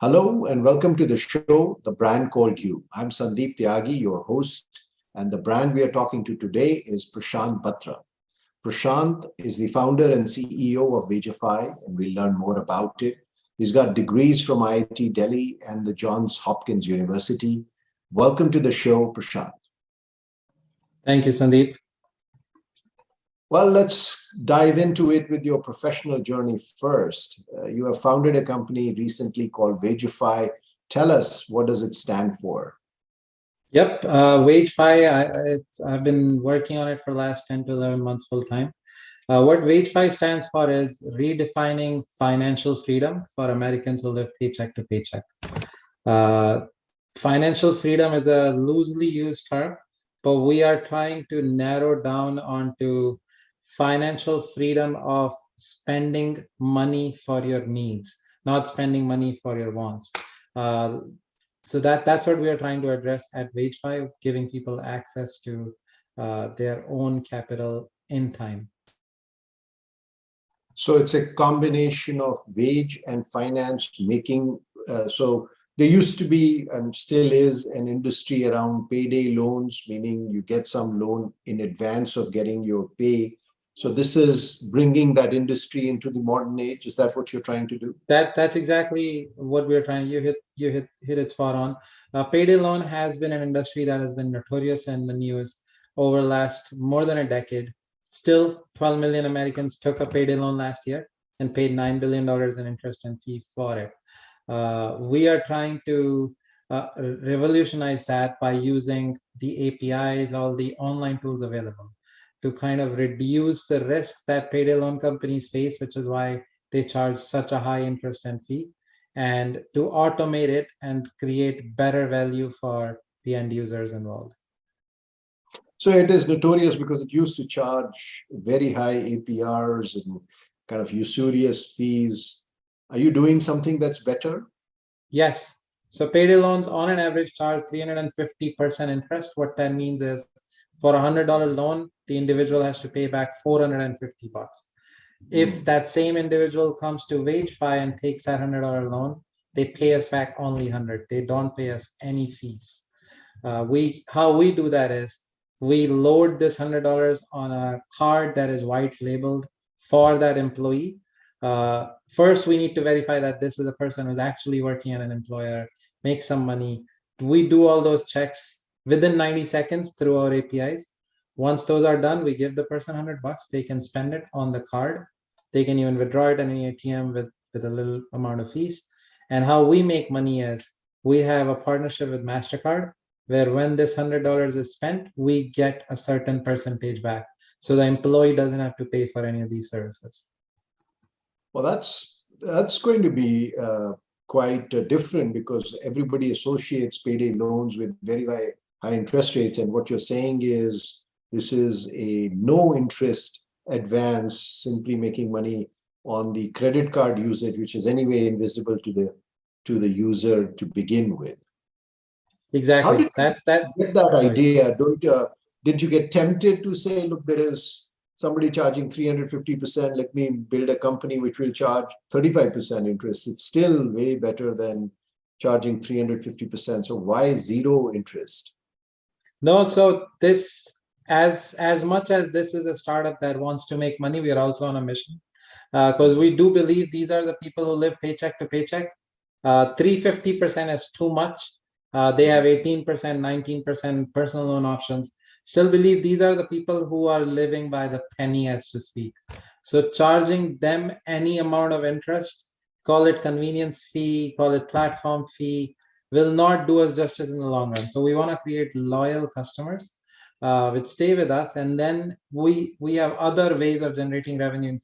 Hello and welcome to the show, The Brand Called You. I'm Sandeep Tyagi, your host, and the brand we are talking to today is Prshant Batra. Prshant is the founder and CEO of WageFi, and we'll learn more about it. He's got degrees from IIT Delhi and the Johns Hopkins University. Welcome to the show, Prshant. Thank you, Sandeep. Well, let's dive into it with your professional journey first. You have founded a company recently called WageFi. Tell us, what does it stand for? Yep, WageFi, I've been working on it for the last 10 to 11 months full time. What WageFi stands for is redefining financial freedom for Americans who live paycheck to paycheck. Financial freedom is a loosely used term, but we are trying to narrow down onto financial freedom of spending money for your needs, not spending money for your wants. So that's what we are trying to address at WageFi, giving people access to their own capital in time. So it's a combination of wage and finance making. So there used to be and still is an industry around payday loans, meaning you get some loan in advance of getting your pay. So this is bringing that industry into the modern age. Is that what you're trying to do? That's exactly what we're trying. You hit it spot on. Payday loan has been an industry that has been notorious in the news over last more than a decade. Still, 12 million Americans took a payday loan last year and paid $9 billion in interest and fee for it. We are trying to revolutionize that by using the APIs, all the online tools available, to kind of reduce the risk that payday loan companies face, which is why they charge such a high interest and fee, and to automate it and create better value for the end users involved. So it is notorious because it used to charge very high APRs and kind of usurious fees. Are you doing something that's better? Yes. So payday loans on an average charge 350% interest. What that means is for a $100 loan, the individual has to pay back $450. If that same individual comes to WageFi and takes that $100 loan, they pay us back only 100. They don't pay us any fees. How we do that is we load this $100 on a card that is white labeled for that employee. First, we need to verify that this is a person who's actually working at an employer, make some money. We do all those checks within 90 seconds through our APIs. Once those are done, we give the person $100. They can spend it on the card. They can even withdraw it in an ATM with a little amount of fees. And how we make money is we have a partnership with MasterCard, where when this $100 is spent, we get a certain percentage back. So the employee doesn't have to pay for any of these services. Well, that's going to be quite different because everybody associates payday loans with very high interest rates. And what you're saying is this is a no interest advance, simply making money on the credit card usage, which is anyway invisible to the user to begin with. Exactly. How did you get that idea? Did you get tempted to say, look, there is somebody charging 350%, let me build a company which will charge 35% interest? It's still way better than charging 350%. So why zero interest? No, so this, as much as this is a startup that wants to make money, we are also on a mission because we do believe these are the people who live paycheck to paycheck. 350% is too much. They have 18%, 19% personal loan options. Still believe these are the people who are living by the penny, as to speak. So charging them any amount of interest, call it convenience fee, call it platform fee, will not do us justice in the long run. So we want to create loyal customers which stay with us, and then we have other ways of generating revenue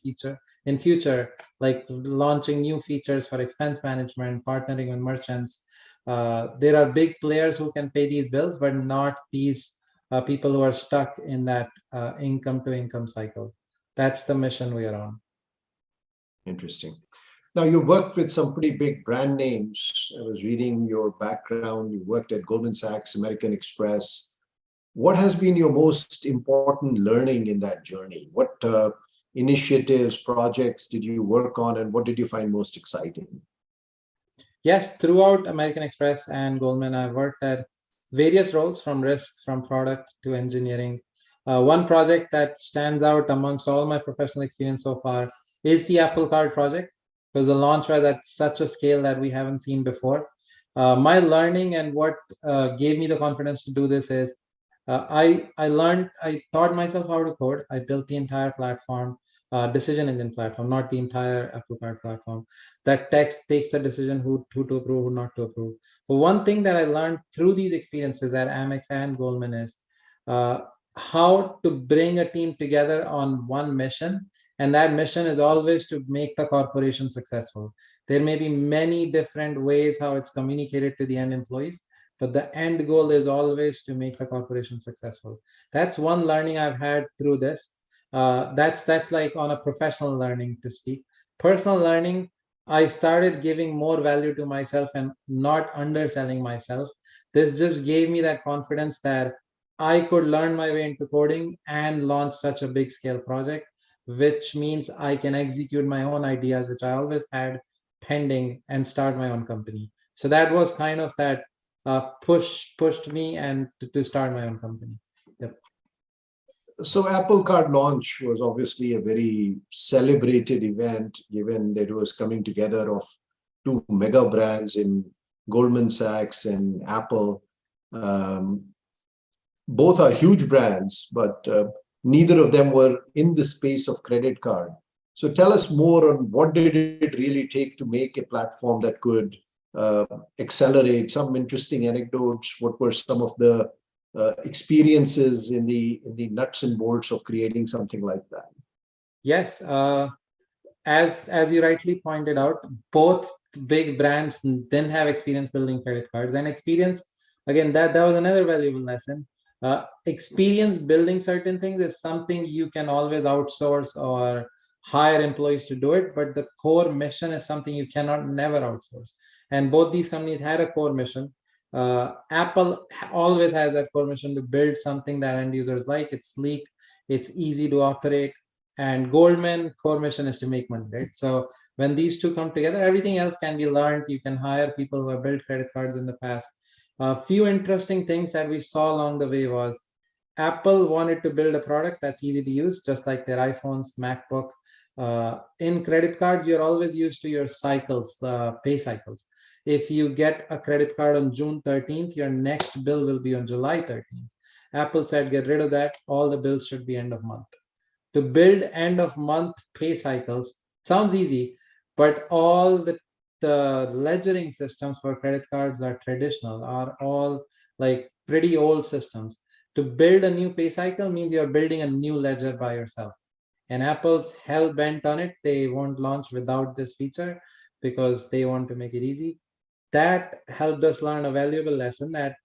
in future, like launching new features for expense management, partnering with merchants. There are big players who can pay these bills, but not these people who are stuck in that income to income cycle. That's the mission we are on. Interesting. Now, you worked with some pretty big brand names. I was reading your background. You worked at Goldman Sachs, American Express. What has been your most important learning in that journey? What initiatives, projects did you work on, and what did you find most exciting? Yes, throughout American Express and Goldman, I've worked at various roles from risk, from product to engineering. One project that stands out amongst all my professional experience so far is the Apple Card project, because the launch was at such a scale that we haven't seen before. My learning and what gave me the confidence to do this is I taught myself how to code. I built the entire platform, decision engine platform, not the entire Apple Card platform. That text takes a decision who to approve, who not to approve. But one thing that I learned through these experiences at Amex and Goldman is uh, how to bring a team together on one mission. And that mission is always to make the corporation successful. There may be many different ways how it's communicated to the end employees, but the end goal is always to make the corporation successful. That's one learning I've had through this. That's like on a professional learning to speak. Personal learning, I started giving more value to myself and not underselling myself. This just gave me that confidence that I could learn my way into coding and launch such a big scale project, which means I can execute my own ideas, which I always had pending, and start my own company. So that was kind of that pushed me and to start my own company. Yep. So Apple Card launch was obviously a very celebrated event, given that it was coming together of two mega brands in Goldman Sachs and Apple. Both are huge brands, but neither of them were in the space of credit card. So tell us more on what did it really take to make a platform that could accelerate. Some interesting anecdotes. What were some of the experiences in the nuts and bolts of creating something like that? Yes, as you rightly pointed out, both big brands didn't have experience building credit cards, and experience, again, that was another valuable lesson. Experience building certain things is something you can always outsource or hire employees to do it, but the core mission is something you cannot never outsource. And both these companies had a core mission. Apple always has a core mission to build something that end users like. It's sleek, it's easy to operate, and Goldman core mission is to make money, right? So when these two come together, everything else can be learned. You can hire people who have built credit cards in the past. A few interesting things that we saw along the way was Apple wanted to build a product that's easy to use, just like their iPhones, MacBook. In credit cards, you're always used to your cycles, pay cycles. If you get a credit card on June 13th, your next bill will be on July 13th. Apple said, get rid of that. All the bills should be end of month. To build end of month pay cycles sounds easy, but all the ledgering systems for credit cards are traditional, are all like pretty old systems. To build a new pay cycle means you're building a new ledger by yourself. And Apple's hell bent on it. They won't launch without this feature because they want to make it easy. That helped us learn a valuable lesson that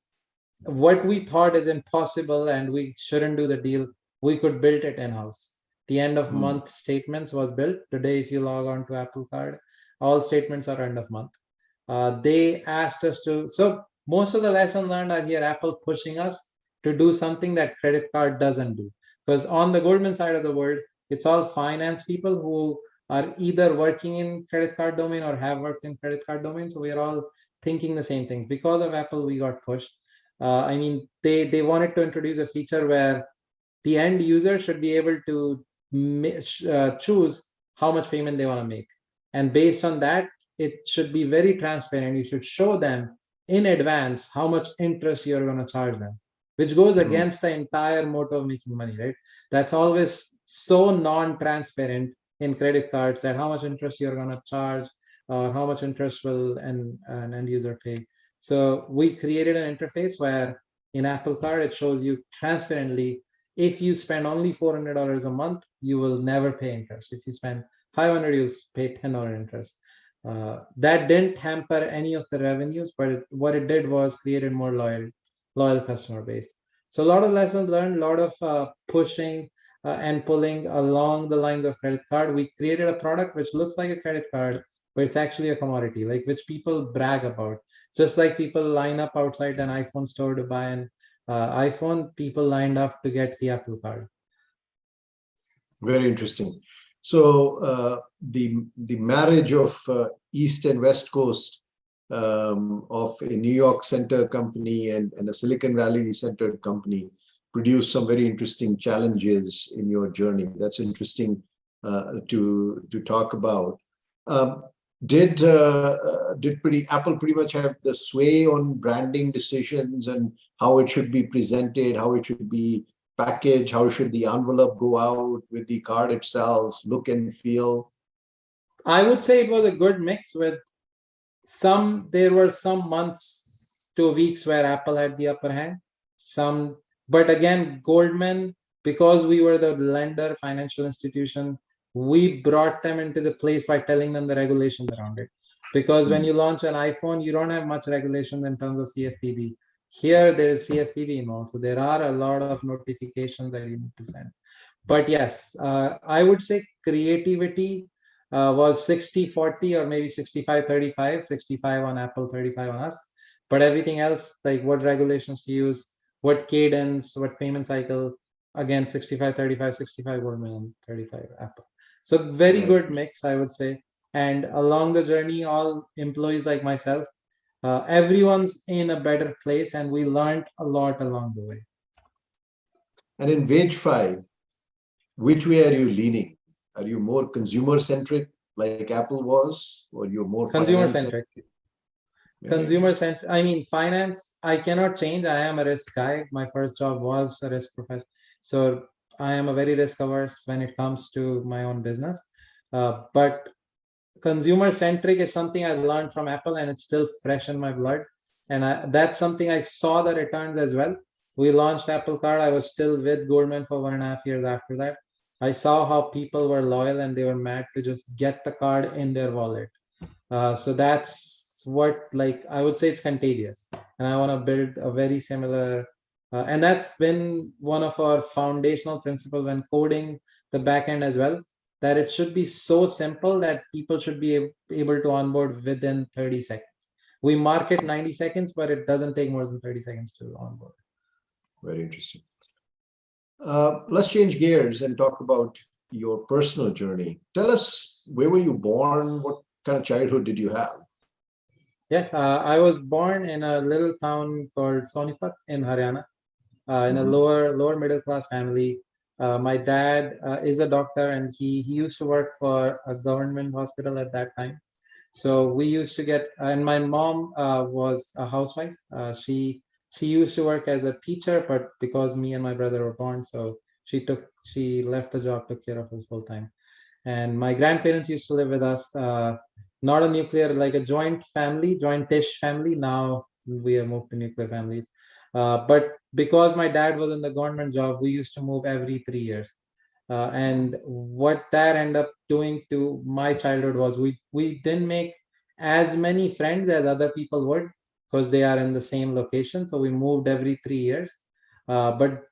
what we thought is impossible and we shouldn't do the deal, we could build it in-house. The end of month statements was built. Today, if you log on to Apple Card, all statements are end of month. They asked us to, so most of the lessons learned are here, Apple pushing us to do something that credit card doesn't do. Because on the Goldman side of the world, it's all finance people who are either working in credit card domain or have worked in credit card domain. So we are all thinking the same thing. Because of Apple, we got pushed. I mean, they wanted to introduce a feature where the end user should be able to choose how much payment they want to make. And based on that, it should be very transparent. You should show them in advance how much interest you're going to charge them, which goes against the entire motto of making money, right? That's always so non-transparent in credit cards, that how much interest you're going to charge or how much interest will an end user pay. So we created an interface where in Apple Card, it shows you transparently, if you spend only $400 a month, you will never pay interest. If you spend $500, you'll pay $10 interest. That didn't hamper any of the revenues, but what it did was created more loyal customer base. So a lot of lessons learned, a lot of pushing and pulling along the lines of credit card. We created a product which looks like a credit card, but it's actually a commodity, like which people brag about. Just like people line up outside an iPhone store to buy an iPhone, people lined up to get the Apple Card. Very interesting. So the marriage of East and West Coast of a New York center company and a Silicon Valley centered company produce some very interesting challenges in your journey. That's interesting to talk about. Did Apple pretty much have the sway on branding decisions and how it should be presented, how it should be packaged, how should the envelope go out with the card itself, look and feel? I would say it was a good mix with there were some months to weeks where Apple had the upper hand. But again, Goldman, because we were the lender financial institution, we brought them into the place by telling them the regulations around it. Because when you launch an iPhone, you don't have much regulations in terms of CFPB. Here, there is CFPB involved. So there are a lot of notifications that you need to send. But yes, I would say creativity was 60-40 or maybe 65-35, 65 on Apple, 35 on us. But everything else, like what regulations to use, what cadence, what payment cycle, again, 65-35, 65 Goldman, 35 Apple. So very good mix, I would say. And along the journey, all employees like myself, everyone's in a better place, and we learned a lot along the way. And in WageFi, which way are you leaning? Are you more consumer-centric like Apple was, or you're more consumer-centric? Consumer-centric. I mean, finance, I cannot change. I am a risk guy. My first job was a risk professional. So I am a very risk averse when it comes to my own business. But consumer-centric is something I learned from Apple, and it's still fresh in my blood. And that's something I saw the returns as well. We launched Apple Card. I was still with Goldman for 1.5 years after that. I saw how people were loyal and they were mad to just get the card in their wallet. So that's what, like, I would say it's contagious. And I want to build a very similar, and that's been one of our foundational principles when coding the backend as well, that it should be so simple that people should be able to onboard within 30 seconds. We market 90 seconds, but it doesn't take more than 30 seconds to onboard. Very interesting. Let's change gears and talk about your personal journey. Tell us, where were you born? What kind of childhood did you have? Yes, I was born in a little town called Sonipat in Haryana, in a lower middle class family. My dad is a doctor, and he used to work for a government hospital at that time. So we used to get, and my mom was a housewife. She used to work as a teacher, but because me and my brother were born, so she left the job, took care of us full time. And my grandparents used to live with us, not a nuclear, like a jointish family. Now we have moved to nuclear families. But because my dad was in the government job, we used to move every 3 years. And what that ended up doing to my childhood was we didn't make as many friends as other people would, because they are in the same location. So we moved every 3 years. But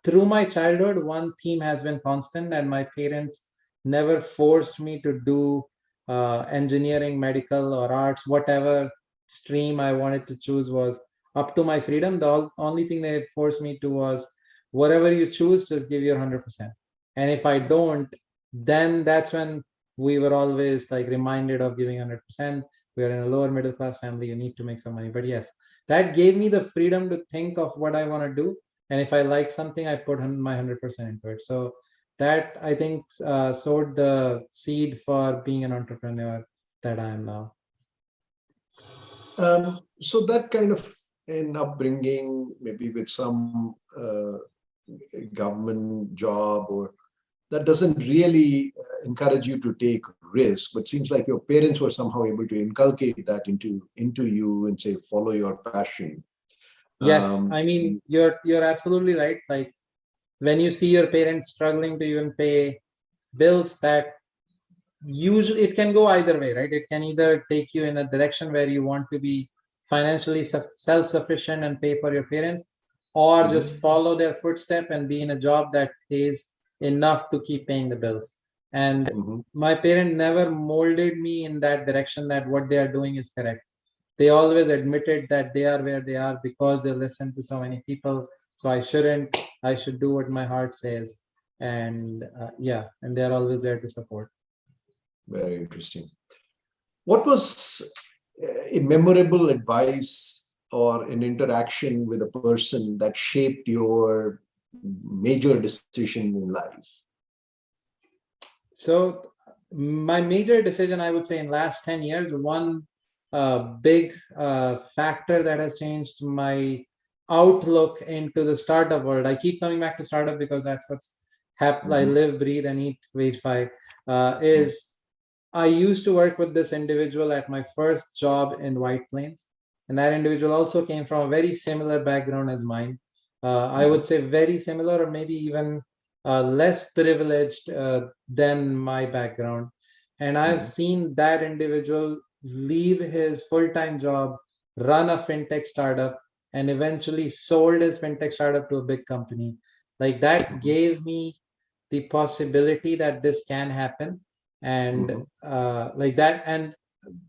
through my childhood, one theme has been constant, and my parents never forced me to do engineering, medical, or arts. Whatever stream I wanted to choose was up to my freedom. The only thing they forced me to was, whatever you choose, just give your 100%. And if I don't, then that's when we were always like reminded of giving 100%. We are in a lower middle class family. You need to make some money. But yes, that gave me the freedom to think of what I want to do. And if I like something, I put my 100% into it. So that, I think, sowed the seed for being an entrepreneur that I am now. So that kind of an upbringing, maybe with some government job, or that doesn't really encourage you to take risk, but seems like your parents were somehow able to inculcate that into you and say, follow your passion. Yes, I mean, you're absolutely right. Like, when you see your parents struggling to even pay bills, that usually it can go either way, right? It can either take you in a direction where you want to be financially self-sufficient and pay for your parents, or just follow their footstep and be in a job that pays enough to keep paying the bills. And my parent never molded me in that direction, that what they are doing is correct. They always admitted that they are where they are because they listen to so many people. So I should do what my heart says. And and they're always there to support. Very interesting. What was a memorable advice or an interaction with a person that shaped your major decision in life? So my major decision, I would say in last 10 years, one big factor that has changed my outlook into the startup world. I keep coming back to startup because that's what's happened. I live, breathe, and eat WageFi. Is I used to work with this individual at my first job in White Plains, and that individual also came from a very similar background as mine. I would say very similar, or maybe even less privileged than my background. And I've seen that individual leave his full-time job, run a fintech startup, and eventually sold his fintech startup to a big company. Like that gave me the possibility that this can happen. And like that, and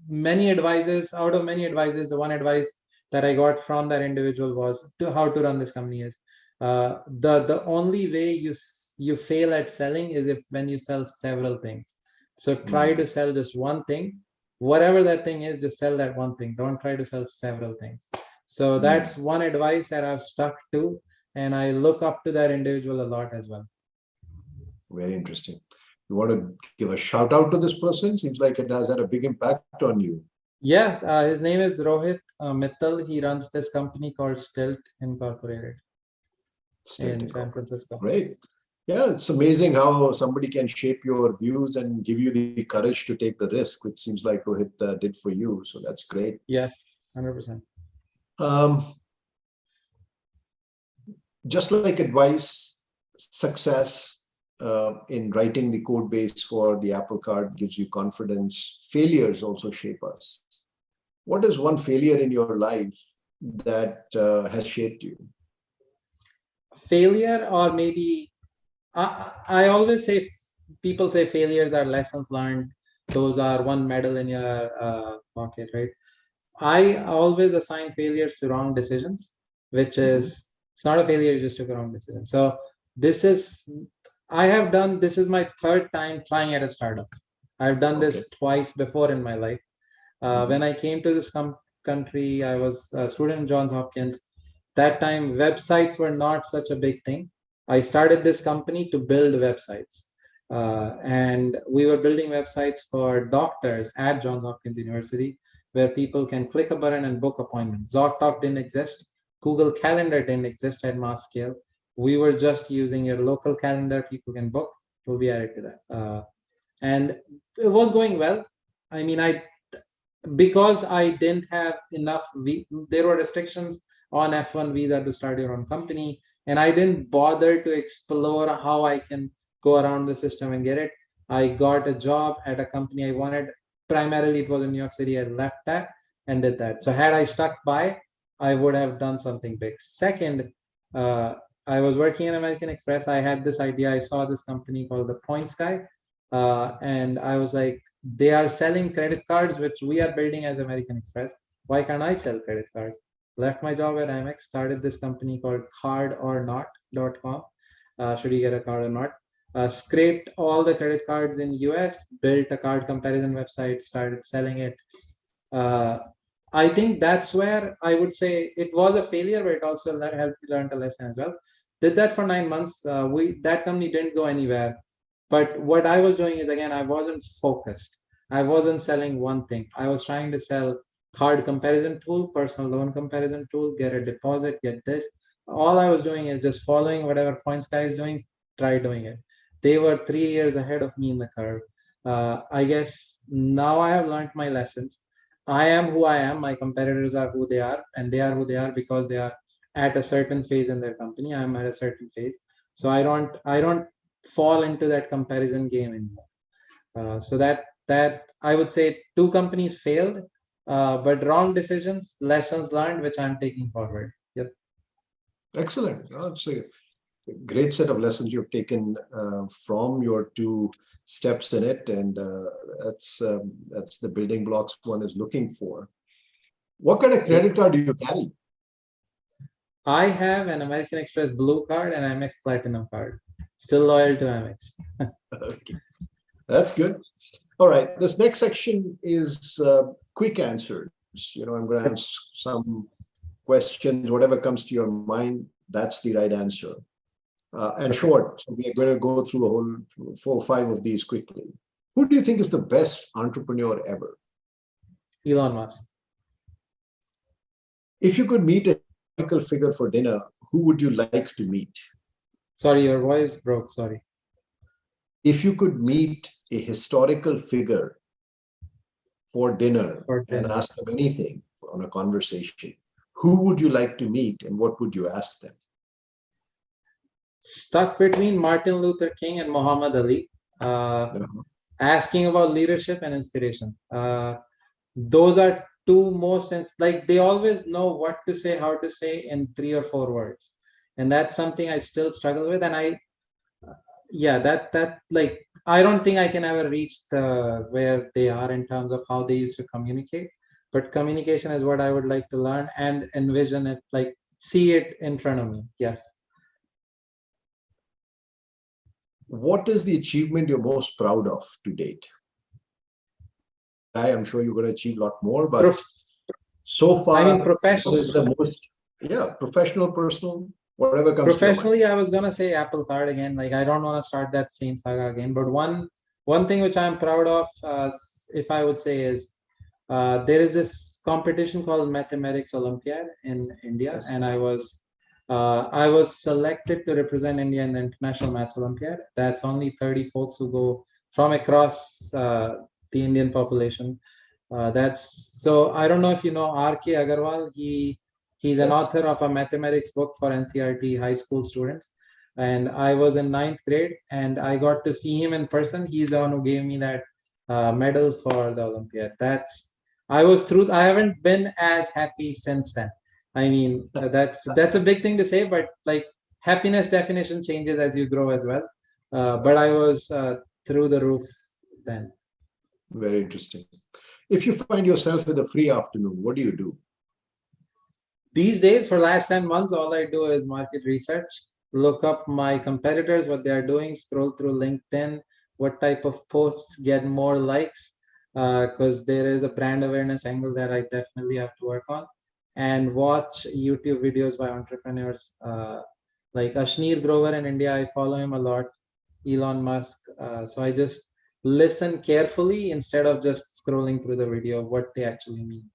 many advices, out of many advices, the one advice that I got from that individual was to how to run this company is the only way you fail at selling is if when you sell several things. So try to sell just one thing, whatever that thing is, just sell that one thing. Don't try to sell several things. So that's one advice that I've stuck to, and I look up to that individual a lot as well. Very interesting. You want to give a shout out to this person? Seems like it has had a big impact on you. Yeah, his name is Rohit Mittal. He runs this company called Stilt Incorporated in San Francisco. Great. Yeah, it's amazing how somebody can shape your views and give you the courage to take the risk, which seems like Rohit did for you. So that's great. Yes, 100%. Just like advice, success in writing the code base for the Apple Card gives you confidence. Failures also shape us. What is one failure in your life that has shaped you? Failure, or maybe I always say, people say failures are lessons learned. Those are one medal in your pocket, right? I always assign failures to wrong decisions, which is, it's not a failure, you just took a wrong decision. So this is, this is my third time trying at a startup. I've done this twice before in my life. When I came to this country, I was a student in Johns Hopkins. That time, websites were not such a big thing. I started this company to build websites. And we were building websites for doctors at Johns Hopkins University, where people can click a button and book appointments. ZocDoc didn't exist. Google Calendar didn't exist at mass scale. We were just using your local calendar. People can book. We'll be added to that. And it was going well. I mean, because I didn't have enough, there were restrictions on F1 visa to start your own company, and I didn't bother to explore how I can go around the system and get it. I got a job at a company I wanted. Primarily, it was in New York City. I left that and did that. So had I stuck by, I would have done something big. Second, I was working in American Express. I had this idea. I saw this company called the Points Guy. And I was like, they are selling credit cards, which we are building as American Express. Why can't I sell credit cards? Left my job at Amex, started this company called cardornot.com. Should you get a card or not? Scraped all the credit cards in US, built a card comparison website, started selling it. I think that's where I would say it was a failure, but it also helped me learn a lesson as well. Did that for 9 months. That company didn't go anywhere. But what I was doing is, again, I wasn't focused. I wasn't selling one thing. I was trying to sell card comparison tool, personal loan comparison tool, get a deposit, get this. All I was doing is just following whatever Points Guy is doing, try doing it. They were 3 years ahead of me in the curve. I guess now I have learned my lessons. I am who I am. My competitors are who they are, and they are who they are because they are at a certain phase in their company. I'm at a certain phase. So I don't fall into that comparison game anymore. So that I would say 2 companies failed, but wrong decisions, lessons learned, which I'm taking forward. Yep. Excellent. That's a great set of lessons you've taken from your 2 steps in it, and that's the building blocks one is looking for. What kind of credit card do you carry? I have an American Express Blue card and Amex Platinum card. Still loyal to Amex. Okay. That's good. All right. This next section is quick answer. I'm going to answer some questions, whatever comes to your mind, that's the right answer. And short, so we are going to go through a whole 4 or 5 of these quickly. Who do you think is the best entrepreneur ever? Elon Musk. If you could meet a historical figure for dinner, who would you like to meet? Sorry, your voice broke. Sorry. If you could meet a historical figure for dinner and ask them anything on a conversation, who would you like to meet and what would you ask them? Stuck between Martin Luther King and Muhammad Ali. Asking about leadership and inspiration. Those are two most, like, they always know what to say, how to say in 3 or 4 words. And that's something I still struggle with. And I don't think I can ever reach where they are in terms of how they used to communicate. But communication is what I would like to learn and envision it, like see it in front of me. Yes. What is the achievement you're most proud of to date? I'm sure you're going to achieve a lot more, but so far, I mean, professional. What is the most, professional, personal, whatever comes professionally, to your mind. I was going to say Apple Card again. Like, I don't want to start that same saga again. But one thing which I'm proud of, if I would say, is there is this competition called Mathematics Olympiad in India. Yes. And I was selected to represent India in the International Maths Olympiad. That's only 30 folks who go from across the Indian population. So I don't know if you know R.K. Agarwal. He's an author of a mathematics book for NCERT high school students. And I was in 9th grade and I got to see him in person. He's the one who gave me that medal for the Olympiad. I haven't been as happy since then. I mean, that's a big thing to say, but like, happiness definition changes as you grow as well. But I was through the roof then. Very interesting. If you find yourself with a free afternoon, what do you do? These days, for last 10 months, all I do is market research, look up my competitors, what they are doing, scroll through LinkedIn, what type of posts get more likes, because there is a brand awareness angle that I definitely have to work on, and watch YouTube videos by entrepreneurs like Ashneer Grover in India. I follow him a lot, Elon Musk. So I just listen carefully instead of just scrolling through the video of what they actually mean.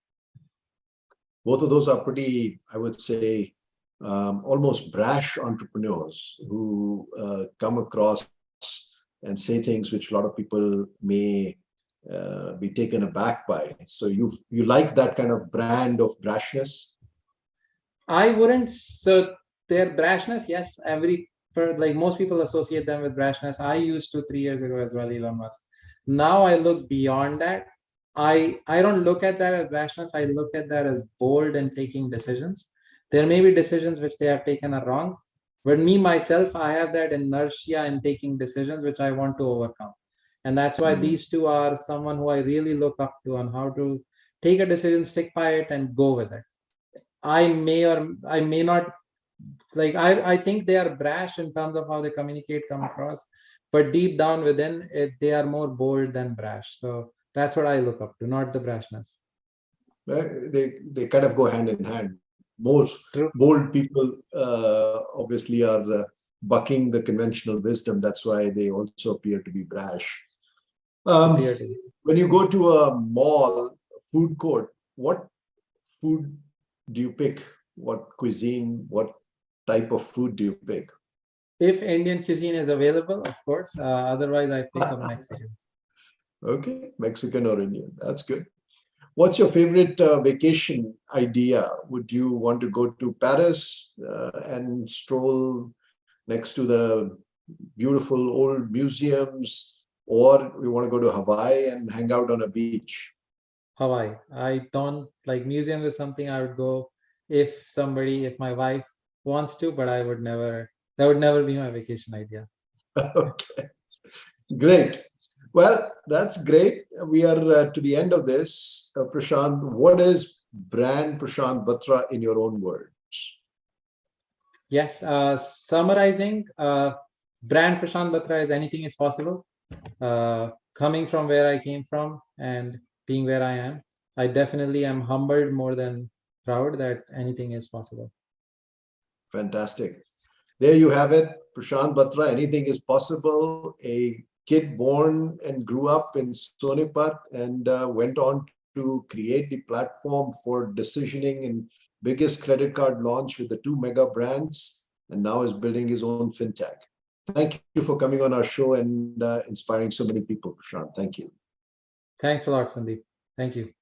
Both of those are pretty, I would say, almost brash entrepreneurs who come across and say things which a lot of people may be taken aback by. So you like that kind of brand of brashness? I wouldn't. So their brashness, yes, like most people associate them with brashness. I used to 3 years ago as well, Elon Musk. Now I look beyond that. I don't look at that as brashness. I look at that as bold and taking decisions. There may be decisions which they have taken are wrong, but me, myself, I have that inertia in taking decisions which I want to overcome. And that's why these two are someone who I really look up to on how to take a decision, stick by it, and go with it. I may or I may not, like, I think they are brash in terms of how they communicate, come across, but deep down within it, they are more bold than brash. So that's what I look up to, not the brashness. They kind of go hand in hand. Most bold people obviously are bucking the conventional wisdom. That's why they also appear to be brash. When you go to a mall, food court, what food do you pick? What cuisine, what type of food do you pick? If Indian cuisine is available, of course. Otherwise, I pick up Mexican. Okay, Mexican or Indian. That's good. What's your favorite vacation idea? Would you want to go to Paris and stroll next to the beautiful old museums, or you want to go to Hawaii and hang out on a beach? Hawaii. I don't like museums. Is something I would go if my wife wants to, but that would never be my vacation idea. Okay, great. Well, that's great. We are to the end of this. Prashant, what is brand Prshant Batra in your own words? Yes, summarizing, brand Prshant Batra is anything is possible. Coming from where I came from and being where I am, I definitely am humbled more than proud that anything is possible. Fantastic. There you have it, Prshant Batra. Anything is possible. A kid born and grew up in Sonipat and went on to create the platform for decisioning in biggest credit card launch with the 2 mega brands, and now is building his own fintech. Thank you for coming on our show and inspiring so many people, Prashant. Thank you. Thanks a lot, Sandeep. Thank you.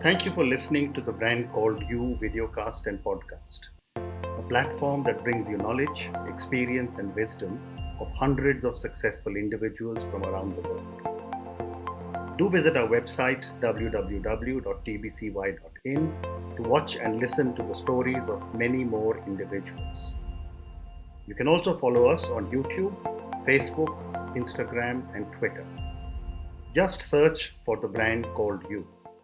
Thank you for listening to the Brand Called You videocast and podcast, a platform that brings you knowledge, experience, and wisdom of hundreds of successful individuals from around the world. Do visit our website www.tbcy.in to watch and listen to the stories of many more individuals. You can also follow us on YouTube, Facebook, Instagram, and Twitter. Just search for the Brand Called You.